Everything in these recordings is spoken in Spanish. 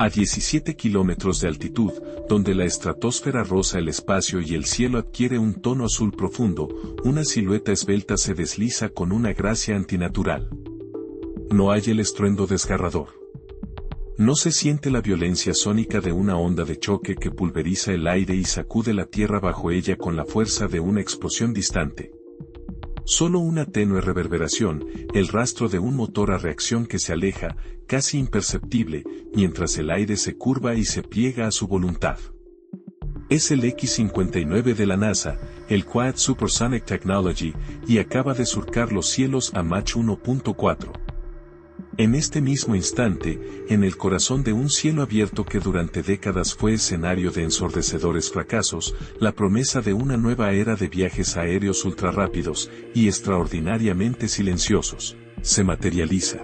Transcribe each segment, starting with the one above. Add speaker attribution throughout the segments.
Speaker 1: A 17 kilómetros de altitud, donde la estratosfera roza el espacio y el cielo adquiere un tono azul profundo, una silueta esbelta se desliza con una gracia antinatural. No hay el estruendo desgarrador. No se siente la violencia sónica de una onda de choque que pulveriza el aire y sacude la tierra bajo ella con la fuerza de una explosión distante. Solo una tenue reverberación, el rastro de un motor a reacción que se aleja, casi imperceptible, mientras el aire se curva y se pliega a su voluntad. Es el X-59 de la NASA, el Quad Supersonic Technology, y acaba de surcar los cielos a Mach 1.4. En este mismo instante, en el corazón de un cielo abierto que durante décadas fue escenario de ensordecedores fracasos, la promesa de una nueva era de viajes aéreos ultrarrápidos y extraordinariamente silenciosos, se materializa.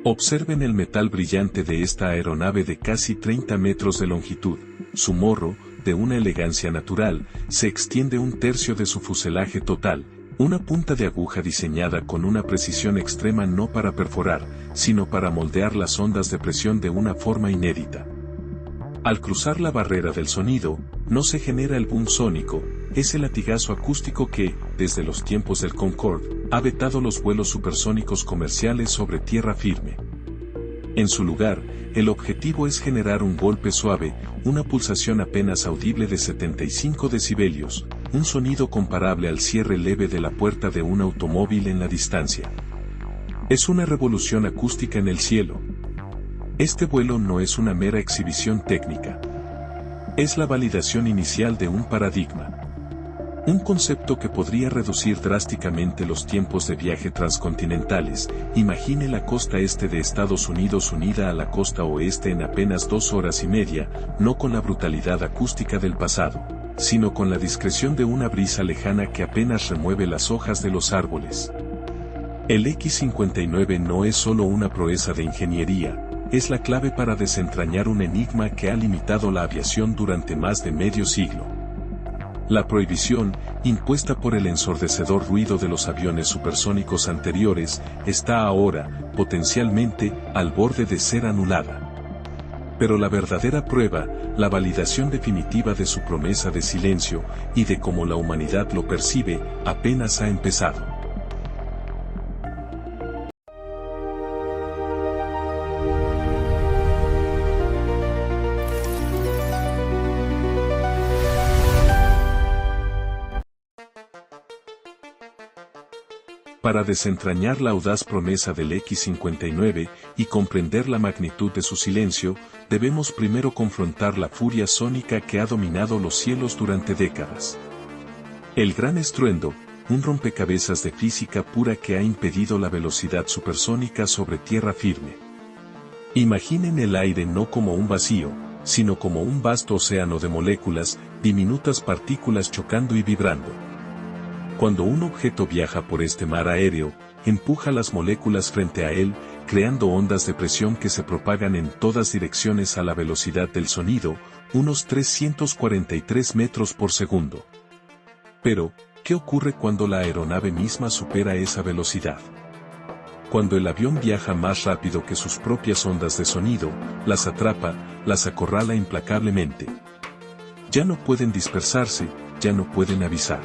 Speaker 1: Observen el metal brillante de esta aeronave de casi 30 metros de longitud. Su morro, de una elegancia natural, se extiende un tercio de su fuselaje total. Una punta de aguja diseñada con una precisión extrema no para perforar, sino para moldear las ondas de presión de una forma inédita. Al cruzar la barrera del sonido, no se genera el boom sónico, ese latigazo acústico que, desde los tiempos del Concorde, ha vetado los vuelos supersónicos comerciales sobre tierra firme. En su lugar, el objetivo es generar un golpe suave, una pulsación apenas audible de 75 decibelios, un sonido comparable al cierre leve de la puerta de un automóvil en la distancia. Es una revolución acústica en el cielo. Este vuelo no es una mera exhibición técnica. Es la validación inicial de un paradigma. Un concepto que podría reducir drásticamente los tiempos de viaje transcontinentales. Imagine la costa este de Estados Unidos unida a la costa oeste en apenas 2 horas y media, no con la brutalidad acústica del pasado, sino con la discreción de una brisa lejana que apenas remueve las hojas de los árboles. El X-59 no es solo una proeza de ingeniería, es la clave para desentrañar un enigma que ha limitado la aviación durante más de medio siglo. La prohibición, impuesta por el ensordecedor ruido de los aviones supersónicos anteriores, está ahora, potencialmente, al borde de ser anulada. Pero la verdadera prueba, la validación definitiva de su promesa de silencio, y de cómo la humanidad lo percibe, apenas ha empezado. Para desentrañar la audaz promesa del X-59 y comprender la magnitud de su silencio, debemos primero confrontar la furia sónica que ha dominado los cielos durante décadas. El gran estruendo, un rompecabezas de física pura que ha impedido la velocidad supersónica sobre tierra firme. Imaginen el aire no como un vacío, sino como un vasto océano de moléculas, diminutas partículas chocando y vibrando. Cuando un objeto viaja por este mar aéreo, empuja las moléculas frente a él, creando ondas de presión que se propagan en todas direcciones a la velocidad del sonido, unos 343 metros por segundo. Pero, ¿qué ocurre cuando la aeronave misma supera esa velocidad? Cuando el avión viaja más rápido que sus propias ondas de sonido, las atrapa, las acorrala implacablemente. Ya no pueden dispersarse, ya no pueden avisar.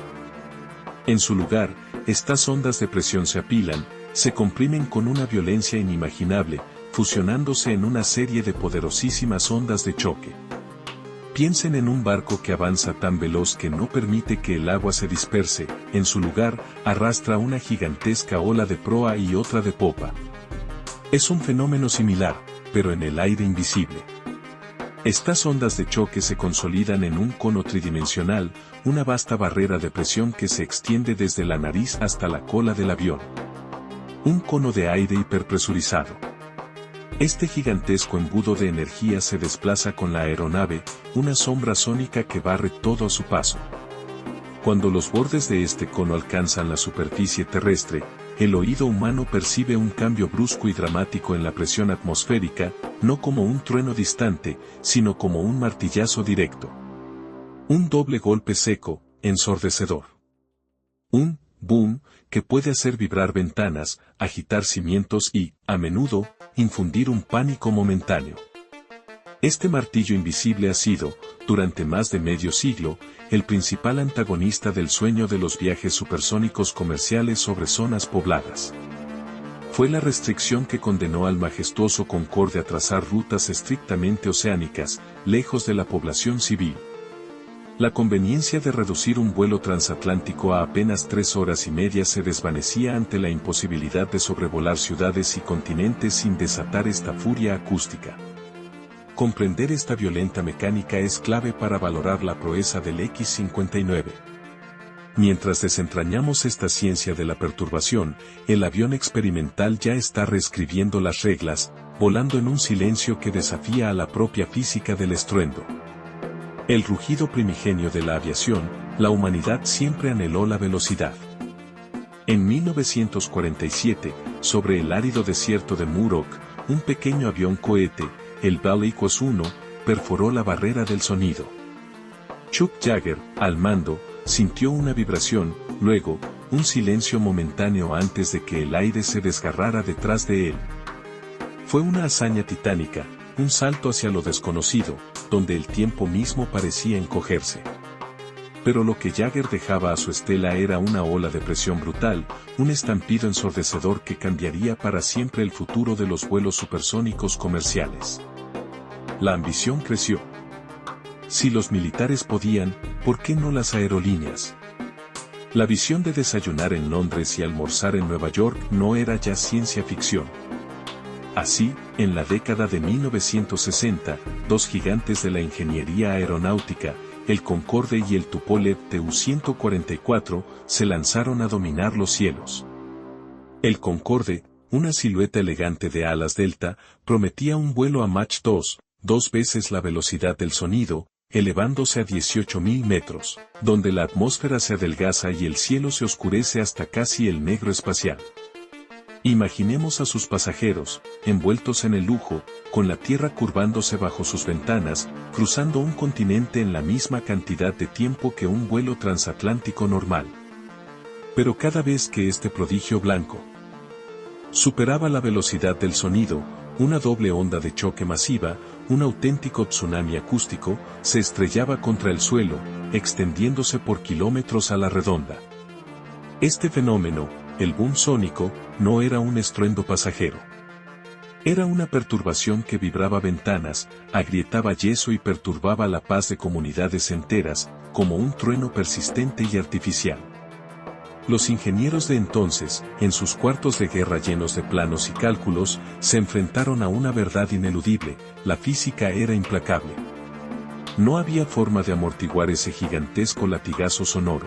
Speaker 1: En su lugar, estas ondas de presión se apilan, se comprimen con una violencia inimaginable, fusionándose en una serie de poderosísimas ondas de choque. Piensen en un barco que avanza tan veloz que no permite que el agua se disperse, en su lugar, arrastra una gigantesca ola de proa y otra de popa. Es un fenómeno similar, pero en el aire invisible. Estas ondas de choque se consolidan en un cono tridimensional, una vasta barrera de presión que se extiende desde la nariz hasta la cola del avión. Un cono de aire hiperpresurizado. Este gigantesco embudo de energía se desplaza con la aeronave, una sombra sónica que barre todo a su paso. Cuando los bordes de este cono alcanzan la superficie terrestre, el oído humano percibe un cambio brusco y dramático en la presión atmosférica, no como un trueno distante, sino como un martillazo directo. Un doble golpe seco, ensordecedor. Un boom que puede hacer vibrar ventanas, agitar cimientos y, a menudo, infundir un pánico momentáneo. Este martillo invisible ha sido, durante más de medio siglo, el principal antagonista del sueño de los viajes supersónicos comerciales sobre zonas pobladas. Fue la restricción que condenó al majestuoso Concorde a trazar rutas estrictamente oceánicas, lejos de la población civil. La conveniencia de reducir un vuelo transatlántico a apenas 3 horas y media se desvanecía ante la imposibilidad de sobrevolar ciudades y continentes sin desatar esta furia acústica. Comprender esta violenta mecánica es clave para valorar la proeza del X-59. Mientras desentrañamos esta ciencia de la perturbación, el avión experimental ya está reescribiendo las reglas, volando en un silencio que desafía a la propia física del estruendo. El rugido primigenio de la aviación, la humanidad siempre anheló la velocidad. En 1947, sobre el árido desierto de Muroc, un pequeño avión cohete, el Bell X-1, perforó la barrera del sonido. Chuck Yeager, al mando, sintió una vibración, luego, un silencio momentáneo antes de que el aire se desgarrara detrás de él. Fue una hazaña titánica, un salto hacia lo desconocido, donde el tiempo mismo parecía encogerse. Pero lo que Yeager dejaba a su estela era una ola de presión brutal, un estampido ensordecedor que cambiaría para siempre el futuro de los vuelos supersónicos comerciales. La ambición creció. Si los militares podían, ¿por qué no las aerolíneas? La visión de desayunar en Londres y almorzar en Nueva York no era ya ciencia ficción. Así, en la década de 1960, dos gigantes de la ingeniería aeronáutica, el Concorde y el Tupolev Tu-144, se lanzaron a dominar los cielos. El Concorde, una silueta elegante de alas delta, prometía un vuelo a Mach 2, 2 veces la velocidad del sonido, elevándose a 18.000 metros, donde la atmósfera se adelgaza y el cielo se oscurece hasta casi el negro espacial. Imaginemos a sus pasajeros, envueltos en el lujo, con la tierra curvándose bajo sus ventanas, cruzando un continente en la misma cantidad de tiempo que un vuelo transatlántico normal. Pero cada vez que este prodigio blanco superaba la velocidad del sonido, una doble onda de choque masiva, un auténtico tsunami acústico, se estrellaba contra el suelo, extendiéndose por kilómetros a la redonda. Este fenómeno, el boom sónico, no era un estruendo pasajero. Era una perturbación que vibraba ventanas, agrietaba yeso y perturbaba la paz de comunidades enteras, como un trueno persistente y artificial. Los ingenieros de entonces, en sus cuartos de guerra llenos de planos y cálculos, se enfrentaron a una verdad ineludible: la física era implacable. No había forma de amortiguar ese gigantesco latigazo sonoro.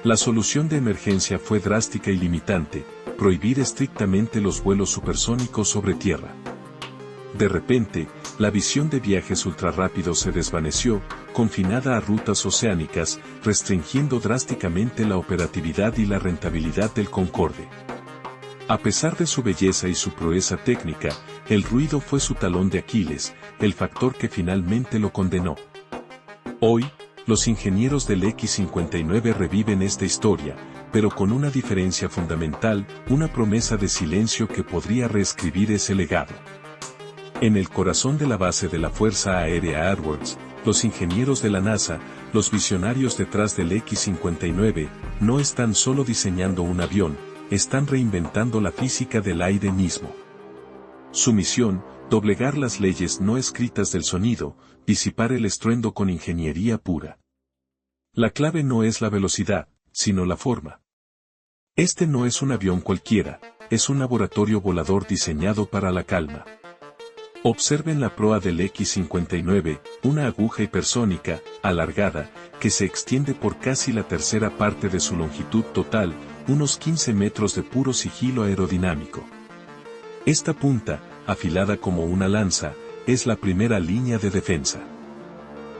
Speaker 1: La solución de emergencia fue drástica y limitante: prohibir estrictamente los vuelos supersónicos sobre tierra. De repente, la visión de viajes ultrarrápidos se desvaneció, confinada a rutas oceánicas, restringiendo drásticamente la operatividad y la rentabilidad del Concorde. A pesar de su belleza y su proeza técnica, el ruido fue su talón de Aquiles, el factor que finalmente lo condenó. Hoy, los ingenieros del X-59 reviven esta historia, pero con una diferencia fundamental: una promesa de silencio que podría reescribir ese legado. En el corazón de la base de la Fuerza Aérea Edwards, los ingenieros de la NASA, los visionarios detrás del X-59, no están solo diseñando un avión, están reinventando la física del aire mismo. Su misión: doblegar las leyes no escritas del sonido, disipar el estruendo con ingeniería pura. La clave no es la velocidad, sino la forma. Este no es un avión cualquiera, es un laboratorio volador diseñado para la calma. Observen la proa del X-59, una aguja hipersónica, alargada, que se extiende por casi la tercera parte de su longitud total, unos 15 metros de puro sigilo aerodinámico. Esta punta, afilada como una lanza, es la primera línea de defensa.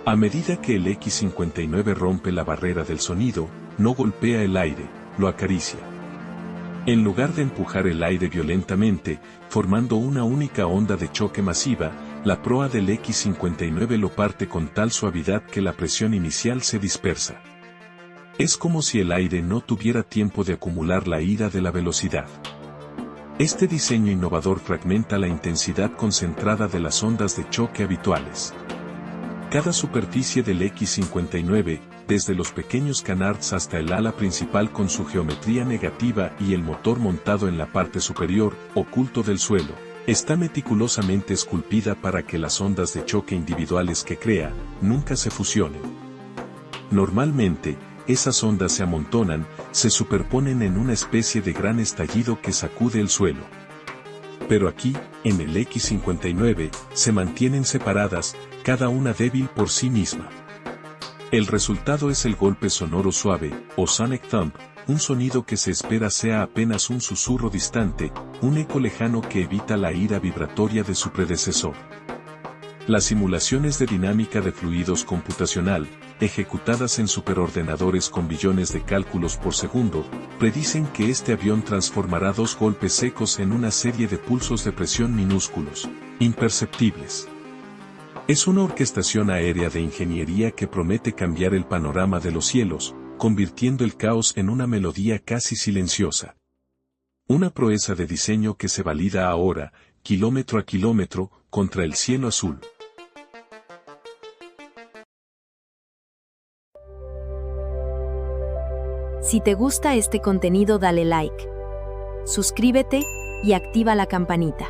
Speaker 1: A medida que el X-59 rompe la barrera del sonido, no golpea el aire, lo acaricia. En lugar de empujar el aire violentamente, formando una única onda de choque masiva, la proa del X-59 lo parte con tal suavidad que la presión inicial se dispersa. Es como si el aire no tuviera tiempo de acumular la ira de la velocidad. Este diseño innovador fragmenta la intensidad concentrada de las ondas de choque habituales. Cada superficie del X-59, desde los pequeños canards hasta el ala principal con su geometría negativa y el motor montado en la parte superior, oculto del suelo, está meticulosamente esculpida para que las ondas de choque individuales que crea, nunca se fusionen. Normalmente, esas ondas se amontonan, se superponen en una especie de gran estallido que sacude el suelo. Pero aquí, en el X-59, se mantienen separadas, cada una débil por sí misma. El resultado es el golpe sonoro suave, o sonic thump, un sonido que se espera sea apenas un susurro distante, un eco lejano que evita la ira vibratoria de su predecesor. Las simulaciones de dinámica de fluidos computacional, ejecutadas en superordenadores con billones de cálculos por segundo, predicen que este avión transformará dos golpes secos en una serie de pulsos de presión minúsculos, imperceptibles. Es una orquestación aérea de ingeniería que promete cambiar el panorama de los cielos, convirtiendo el caos en una melodía casi silenciosa. Una proeza de diseño que se valida ahora, kilómetro a kilómetro, contra el cielo azul.
Speaker 2: Si te gusta este contenido, dale like, suscríbete y activa la campanita.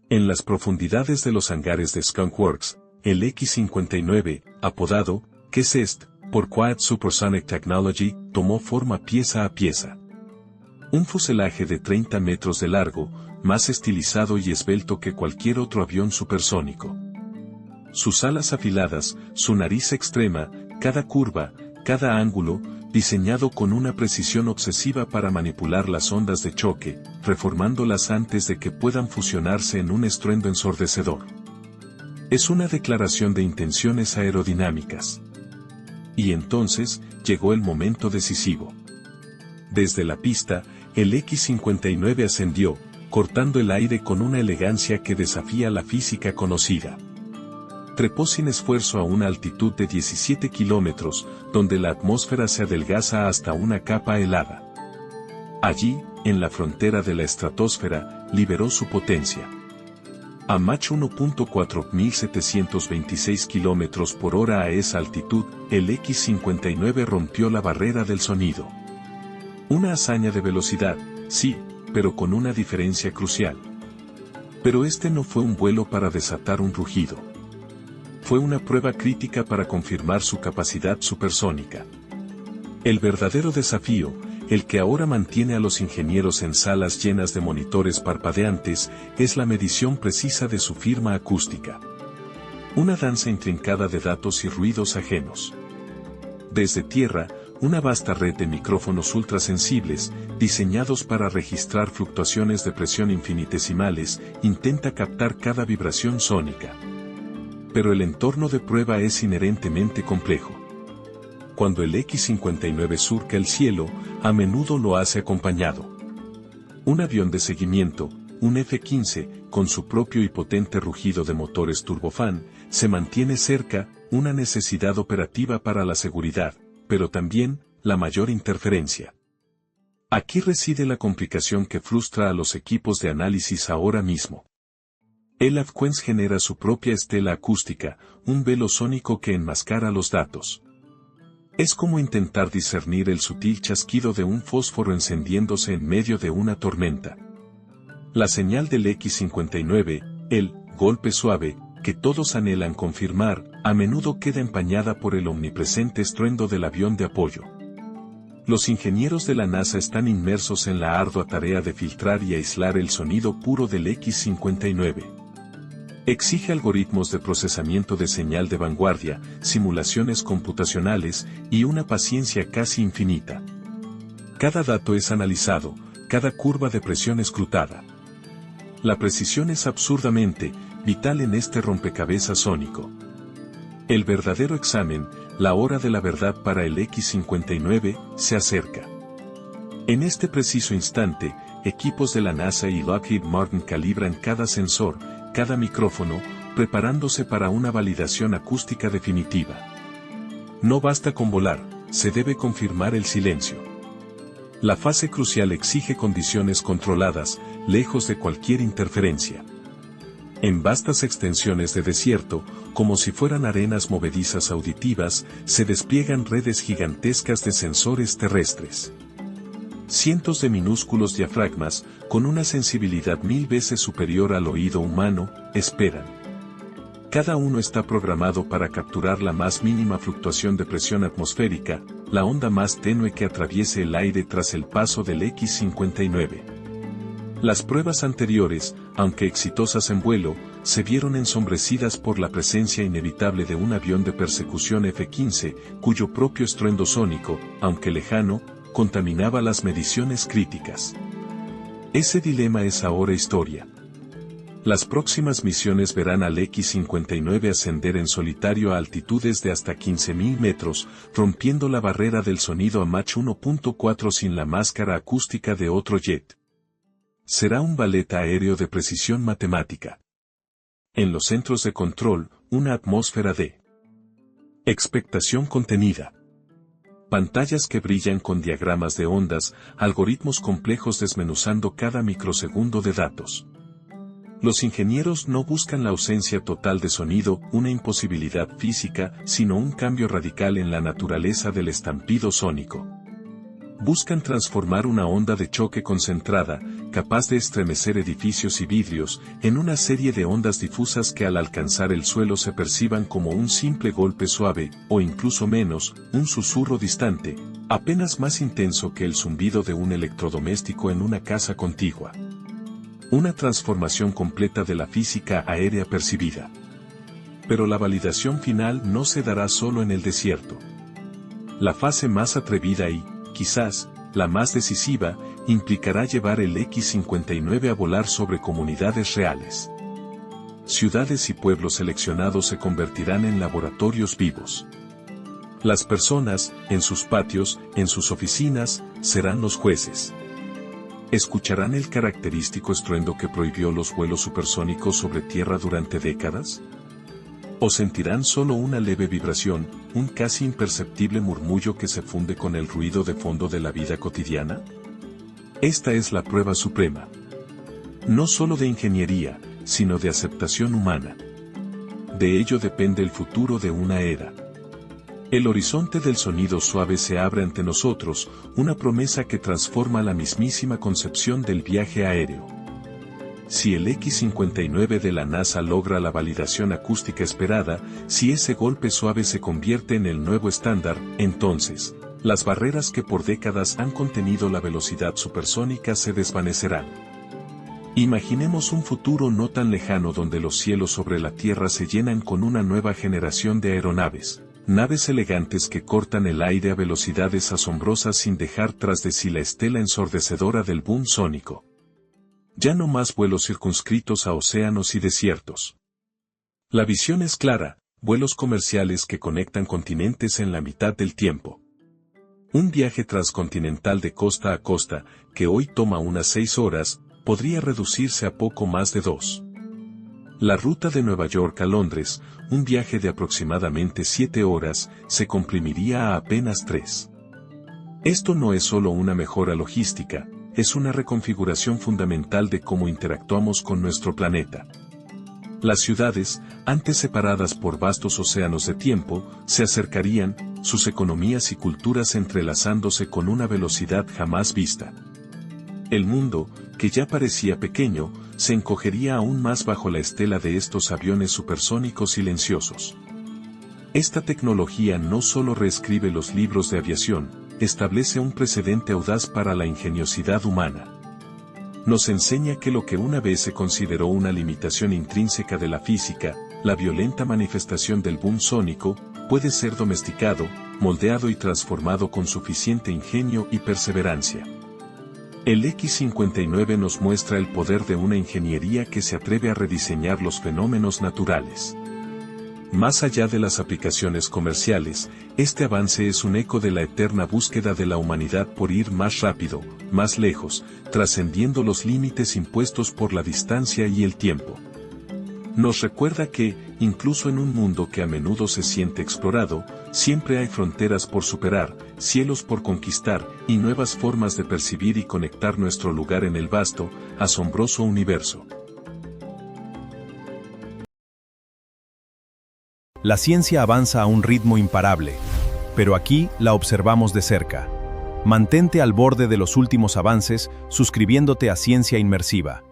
Speaker 1: En las profundidades de los hangares de Skunk Works, el X-59, apodado KSEST, por Quiet Supersonic Technology, tomó forma pieza a pieza. Un fuselaje de 30 metros de largo, más estilizado y esbelto que cualquier otro avión supersónico. Sus alas afiladas, su nariz extrema, cada curva, cada ángulo, diseñado con una precisión obsesiva para manipular las ondas de choque, reformándolas antes de que puedan fusionarse en un estruendo ensordecedor. Es una declaración de intenciones aerodinámicas. Y entonces, llegó el momento decisivo. Desde la pista, el X-59 ascendió, cortando el aire con una elegancia que desafía la física conocida. Trepó sin esfuerzo a una altitud de 17 kilómetros, donde la atmósfera se adelgaza hasta una capa helada. Allí, en la frontera de la estratosfera, liberó su potencia. A Mach 1.4726 kilómetros por hora a esa altitud, el X-59 rompió la barrera del sonido. Una hazaña de velocidad, sí, pero con una diferencia crucial. Pero este no fue un vuelo para desatar un rugido. Fue una prueba crítica para confirmar su capacidad supersónica. El verdadero desafío, el que ahora mantiene a los ingenieros en salas llenas de monitores parpadeantes, es la medición precisa de su firma acústica. Una danza intrincada de datos y ruidos ajenos. Desde tierra, una vasta red de micrófonos ultrasensibles, diseñados para registrar fluctuaciones de presión infinitesimales, intenta captar cada vibración sónica. Pero el entorno de prueba es inherentemente complejo. Cuando el X-59 surca el cielo, a menudo lo hace acompañado. Un avión de seguimiento, un F-15, con su propio y potente rugido de motores turbofán, se mantiene cerca, una necesidad operativa para la seguridad, pero también, la mayor interferencia. Aquí reside la complicación que frustra a los equipos de análisis ahora mismo. El AFQuence genera su propia estela acústica, un velo sónico que enmascara los datos. Es como intentar discernir el sutil chasquido de un fósforo encendiéndose en medio de una tormenta. La señal del X-59, el golpe suave, que todos anhelan confirmar, a menudo queda empañada por el omnipresente estruendo del avión de apoyo. Los ingenieros de la NASA están inmersos en la ardua tarea de filtrar y aislar el sonido puro del X-59. Exige algoritmos de procesamiento de señal de vanguardia, simulaciones computacionales y una paciencia casi infinita. Cada dato es analizado, cada curva de presión escrutada. La precisión es absurdamente vital en este rompecabezas sónico. El verdadero examen, la hora de la verdad para el X-59, se acerca. En este preciso instante, equipos de la NASA y Lockheed Martin calibran cada sensor, cada micrófono, preparándose para una validación acústica definitiva. No basta con volar, se debe confirmar el silencio. La fase crucial exige condiciones controladas, lejos de cualquier interferencia. En vastas extensiones de desierto, como si fueran arenas movedizas auditivas, se despliegan redes gigantescas de sensores terrestres. Cientos de minúsculos diafragmas, con una sensibilidad 1000 veces superior al oído humano, esperan. Cada uno está programado para capturar la más mínima fluctuación de presión atmosférica, la onda más tenue que atraviese el aire tras el paso del X-59. Las pruebas anteriores, aunque exitosas en vuelo, se vieron ensombrecidas por la presencia inevitable de un avión de persecución F-15, cuyo propio estruendo sónico, aunque lejano, contaminaba las mediciones críticas. Ese dilema es ahora historia. Las próximas misiones verán al X-59 ascender en solitario a altitudes de hasta 15.000 metros, rompiendo la barrera del sonido a Mach 1.4 sin la máscara acústica de otro jet. Será un ballet aéreo de precisión matemática. En los centros de control, una atmósfera de expectación contenida. Pantallas que brillan con diagramas de ondas, algoritmos complejos desmenuzando cada microsegundo de datos. Los ingenieros no buscan la ausencia total de sonido, una imposibilidad física, sino un cambio radical en la naturaleza del estampido sónico. Buscan transformar una onda de choque concentrada, capaz de estremecer edificios y vidrios, en una serie de ondas difusas que al alcanzar el suelo se perciban como un simple golpe suave, o incluso menos, un susurro distante, apenas más intenso que el zumbido de un electrodoméstico en una casa contigua. Una transformación completa de la física aérea percibida. Pero la validación final no se dará solo en el desierto. La fase más atrevida y, quizás, la más decisiva, implicará llevar el X-59 a volar sobre comunidades reales. Ciudades y pueblos seleccionados se convertirán en laboratorios vivos. Las personas, en sus patios, en sus oficinas, serán los jueces. ¿Escucharán el característico estruendo que prohibió los vuelos supersónicos sobre tierra durante décadas? ¿O sentirán solo una leve vibración, un casi imperceptible murmullo que se funde con el ruido de fondo de la vida cotidiana? Esta es la prueba suprema. No solo de ingeniería, sino de aceptación humana. De ello depende el futuro de una era. El horizonte del sonido suave se abre ante nosotros, una promesa que transforma la mismísima concepción del viaje aéreo. Si el X-59 de la NASA logra la validación acústica esperada, si ese golpe suave se convierte en el nuevo estándar, entonces, las barreras que por décadas han contenido la velocidad supersónica se desvanecerán. Imaginemos un futuro no tan lejano donde los cielos sobre la Tierra se llenan con una nueva generación de aeronaves, naves elegantes que cortan el aire a velocidades asombrosas sin dejar tras de sí la estela ensordecedora del boom sónico. Ya no más vuelos circunscritos a océanos y desiertos. La visión es clara, vuelos comerciales que conectan continentes en la mitad del tiempo. Un viaje transcontinental de costa a costa, que hoy toma unas 6 horas, podría reducirse a poco más de 2. La ruta de Nueva York a Londres, un viaje de aproximadamente 7 horas, se comprimiría a apenas 3. Esto no es solo una mejora logística, es una reconfiguración fundamental de cómo interactuamos con nuestro planeta. Las ciudades, antes separadas por vastos océanos de tiempo, se acercarían, sus economías y culturas entrelazándose con una velocidad jamás vista. El mundo, que ya parecía pequeño, se encogería aún más bajo la estela de estos aviones supersónicos silenciosos. Esta tecnología no solo reescribe los libros de aviación, establece un precedente audaz para la ingeniosidad humana. Nos enseña que lo que una vez se consideró una limitación intrínseca de la física, la violenta manifestación del boom sónico, puede ser domesticado, moldeado y transformado con suficiente ingenio y perseverancia. El X-59 nos muestra el poder de una ingeniería que se atreve a rediseñar los fenómenos naturales. Más allá de las aplicaciones comerciales, este avance es un eco de la eterna búsqueda de la humanidad por ir más rápido, más lejos, trascendiendo los límites impuestos por la distancia y el tiempo. Nos recuerda que, incluso en un mundo que a menudo se siente explorado, siempre hay fronteras por superar, cielos por conquistar, y nuevas formas de percibir y conectar nuestro lugar en el vasto, asombroso universo.
Speaker 3: La ciencia avanza a un ritmo imparable, pero aquí la observamos de cerca. Mantente al borde de los últimos avances suscribiéndote a Ciencia Inmersiva.